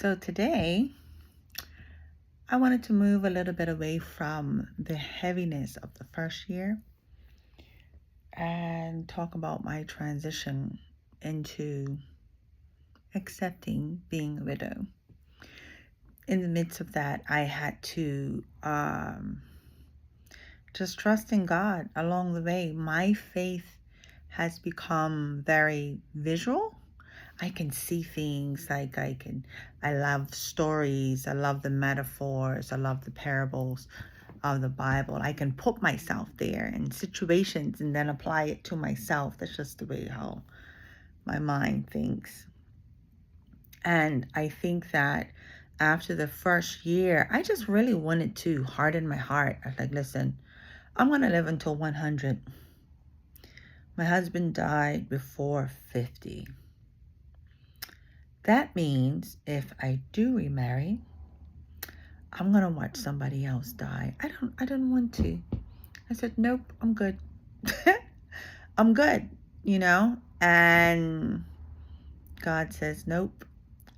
So today, I wanted to move a little bit away from the heaviness of the first year and talk about my transition into accepting being a widow. In the midst of that, I had to just trust in God along the way. My faith has become very visual. I can see things I love stories. I love the metaphors. I love the parables of the Bible. I can put myself there in situations and then apply it to myself. That's just the way how my mind thinks. And I think that after the first year, I just really wanted to harden my heart. I was like, listen, I'm going to live until 100. My husband died before 50. That means if I do remarry, I'm going to watch somebody else die. I don't want to. I said, nope, I'm good. I'm good, and God says, nope.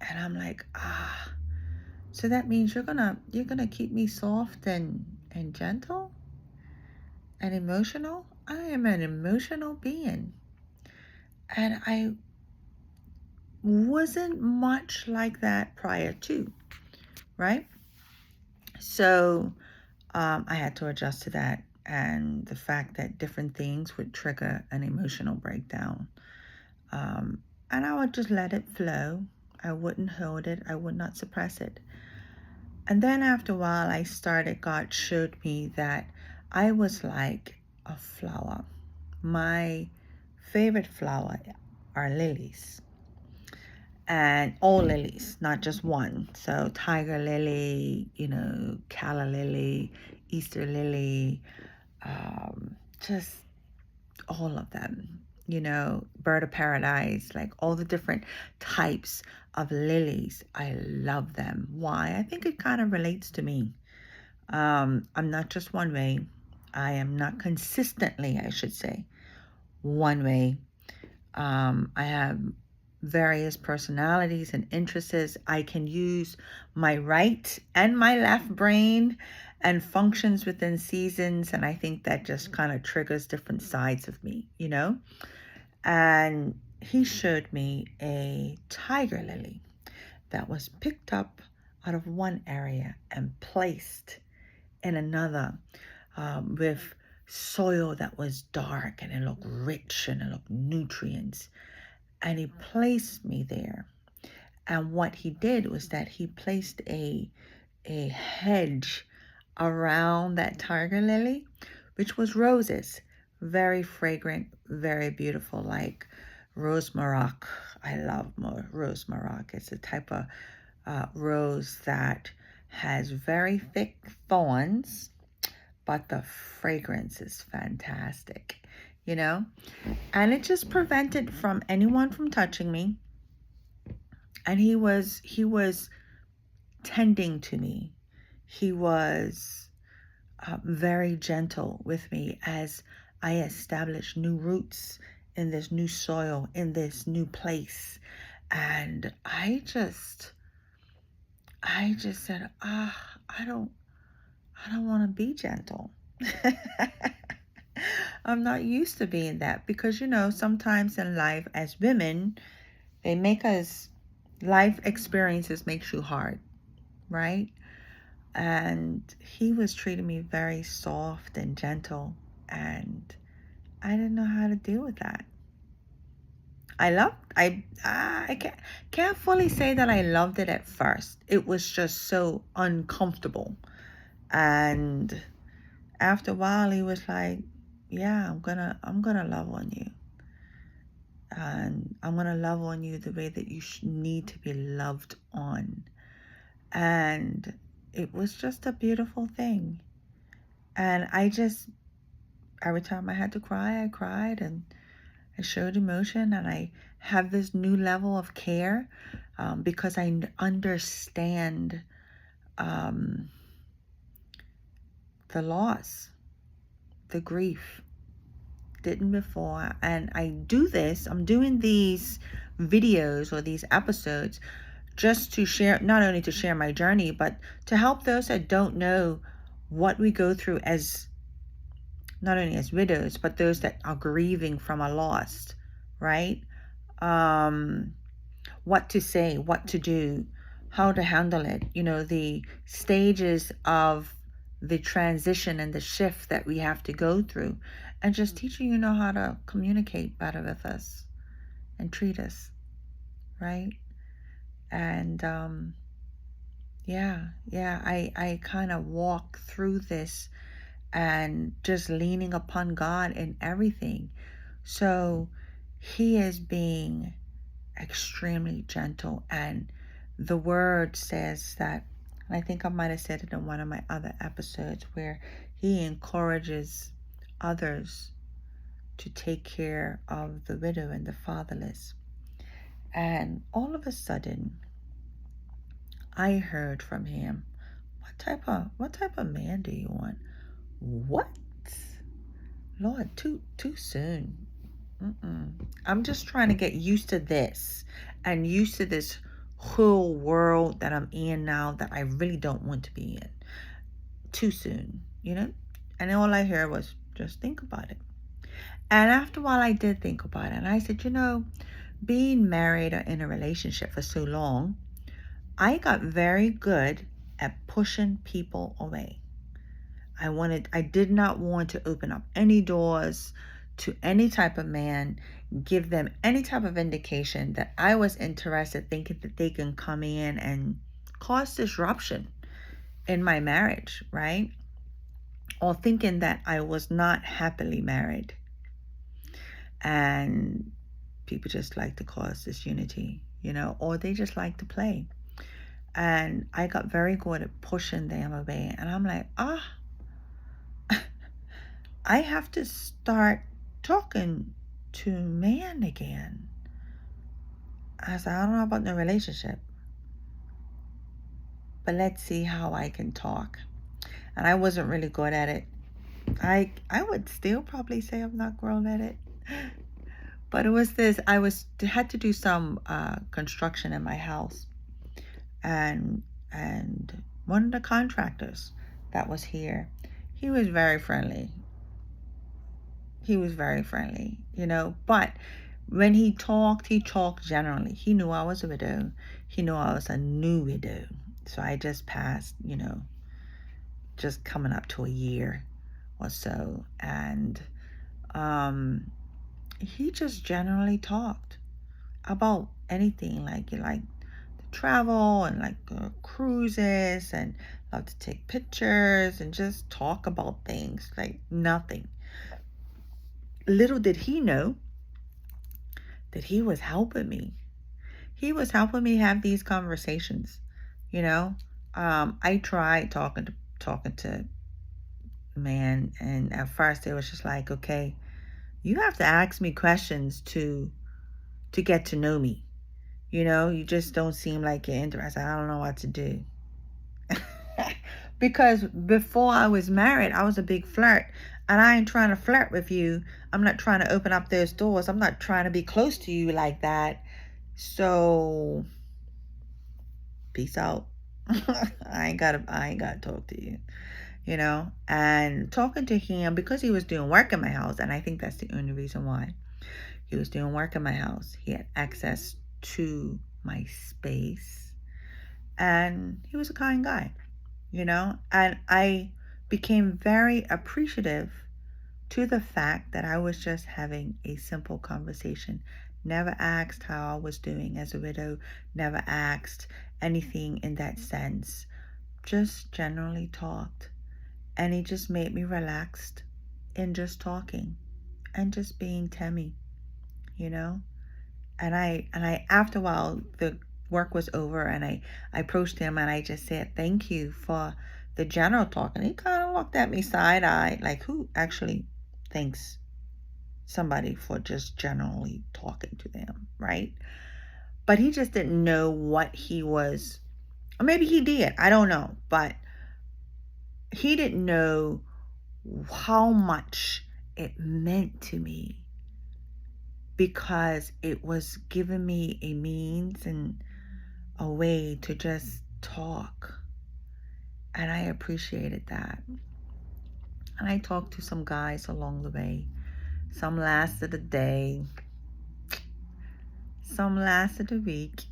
And I'm like, so that means you're gonna keep me soft and gentle and emotional? I am an emotional being. And I wasn't much like that prior to, right? So I had to adjust to that, and the fact that different things would trigger an emotional breakdown. And I would just let it flow. I wouldn't hold it. I would not suppress it. And then after a while, God showed me that I was like a flower. My favorite flower are lilies. And all lilies, not just one. So tiger lily, calla lily, Easter lily, just all of them, bird of paradise, like all the different types of lilies. I love them. Why? I think it kind of relates to me. I'm not just one way. I am not consistently, I should say, one way. I have various personalities and interests. I can use my right and my left brain and functions within seasons. And I think that just kind of triggers different sides of me, And he showed me a tiger lily that was picked up out of one area and placed in another, with soil that was dark and it looked rich and it looked nutrients. And he placed me there. And what he did was that he placed a hedge around that tiger lily, which was roses, very fragrant, very beautiful, like rose Maroc. I love rose Maroc. It's a type of rose that has very thick thorns, but the fragrance is fantastic, and it just prevented from anyone from touching me. And he was tending to me. He was very gentle with me as I established new roots in this new soil, in this new place. And I just said, I don't want to be gentle. I'm not used to being that because, sometimes in life as women, life experiences makes you hard, right? And he was treating me very soft and gentle, and I didn't know how to deal with that. I can't fully say that I loved it at first. It was just so uncomfortable. And after a while, he was like, yeah, I'm gonna love on you. And I'm gonna love on you the way that you need to be loved on. And it was just a beautiful thing. And every time I had to cry, I cried, and I showed emotion, and I have this new level of care, because I understand the loss, the grief. Didn't before. And I'm doing these videos or these episodes just to share, not only to share my journey, but to help those that don't know what we go through as, not only as widows, but those that are grieving from a loss, right? Um, what to say, what to do, how to handle it, the stages of the transition and the shift that we have to go through, and just teaching how to communicate better with us and treat us, right? And I kind of walk through this and just leaning upon God in everything. So he is being extremely gentle, and the word says that, and I think I might have said it in one of my other episodes, where he encourages others to take care of the widow and the fatherless. And all of a sudden I heard from him, what type of man do you want? What? Lord, too soon. I'm just trying to get used to this, and used to this whole world that I'm in now that I really don't want to be in. Too soon, And all I heard was, just think about it. And after a while, I did think about it. And I said, being married or in a relationship for so long, I got very good at pushing people away. I did not want to open up any doors to any type of man, give them any type of indication that I was interested, thinking that they can come in and cause disruption in my marriage, right? Or thinking that I was not happily married. And people just like to cause disunity, or they just like to play. And I got very good at pushing them away. And I'm like, I have to start talking to man again. I said, I don't know about the relationship, but let's see how I can talk. And I wasn't really good at it. I would still probably say I'm not grown at it. But it was this, had to do some construction in my house. And one of the contractors that was here, he was very friendly. But when he talked generally. He knew I was a widow. He knew I was a new widow. So I just passed, just coming up to a year or so. And he just generally talked about anything, like travel and cruises, and love to take pictures and just talk about things like nothing. Little did he know that he was helping me. He was helping me have these conversations. I tried talking to man, and at first it was just like, okay, you have to ask me questions to get to know me. You just don't seem like you're interested. I don't know what to do. Because before I was married, I was a big flirt. And I ain't trying to flirt with you. I'm not trying to open up those doors. I'm not trying to be close to you like that. So, peace out. I ain't gotta talk to you. And talking to him, because he was doing work in my house, and I think that's the only reason why. He was doing work in my house. He had access to my space, and he was a kind guy, and I became very appreciative to the fact that I was just having a simple conversation. Never asked how I was doing as a widow, never asked anything in that sense, just generally talked. And he just made me relaxed in just talking and just being Temmie, And I after a while, the work was over, and I approached him and I just said, thank you for the general talk. And he kind of looked at me side-eyed, like, who actually thanks somebody for just generally talking to them, right? But he just didn't know what he was, or maybe he did, I don't know, but he didn't know how much it meant to me, because it was giving me a means and a way to just talk. And I appreciated that. And I talked to some guys along the way. Some lasted a day, some lasted a week,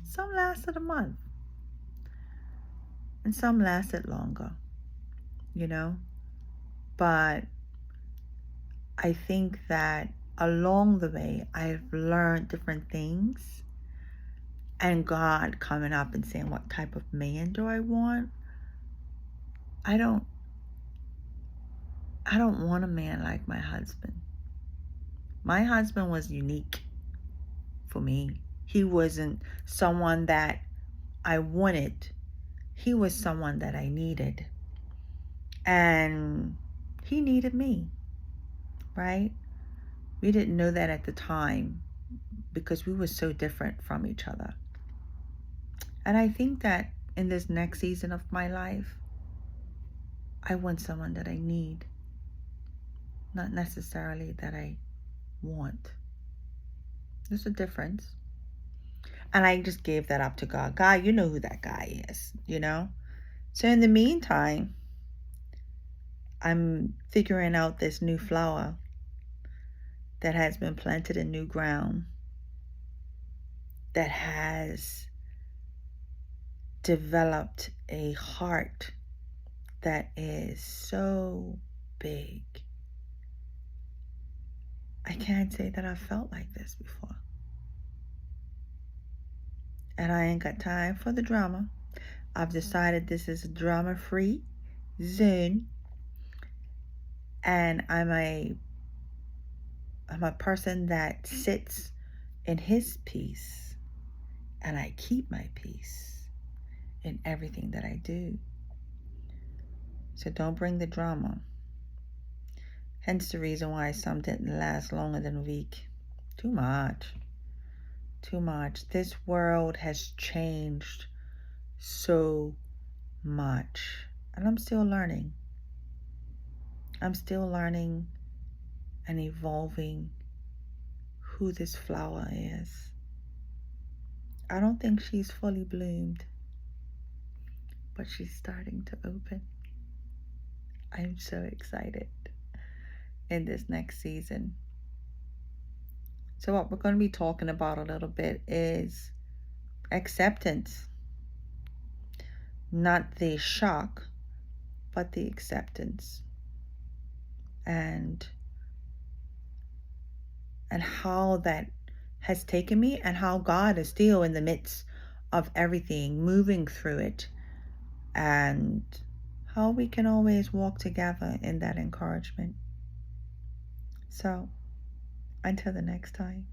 some lasted a month, and some lasted longer, you know? But I think that along the way, I've learned different things. And God coming up and saying, what type of man do I want? I don't want a man like my husband. My husband was unique for me. He wasn't someone that I wanted. He was someone that I needed. And he needed me, right? We didn't know that at the time because we were so different from each other. And I think that in this next season of my life, I want someone that I need, not necessarily that I want. There's a difference. And I just gave that up to God. God, you know who that guy is, you know? So in the meantime, I'm figuring out this new flower that has been planted in new ground, that has developed a heart that is so big. I can't say that I felt like this before. And I ain't got time for the drama. I've decided this is a drama-free zone. And I'm a person that sits in his peace. And I keep my peace in everything that I do. So don't bring the drama. Hence the reason why some didn't last longer than a week. Too much. This world has changed so much. And I'm still learning. I'm still learning and evolving who this flower is. I don't think she's fully bloomed, but she's starting to open. I'm so excited in this next season. So what we're going to be talking about a little bit is acceptance. Not the shock, but the acceptance. And how that has taken me, and how God is still in the midst of everything, moving through it, and how we can always walk together in that encouragement. So, until the next time.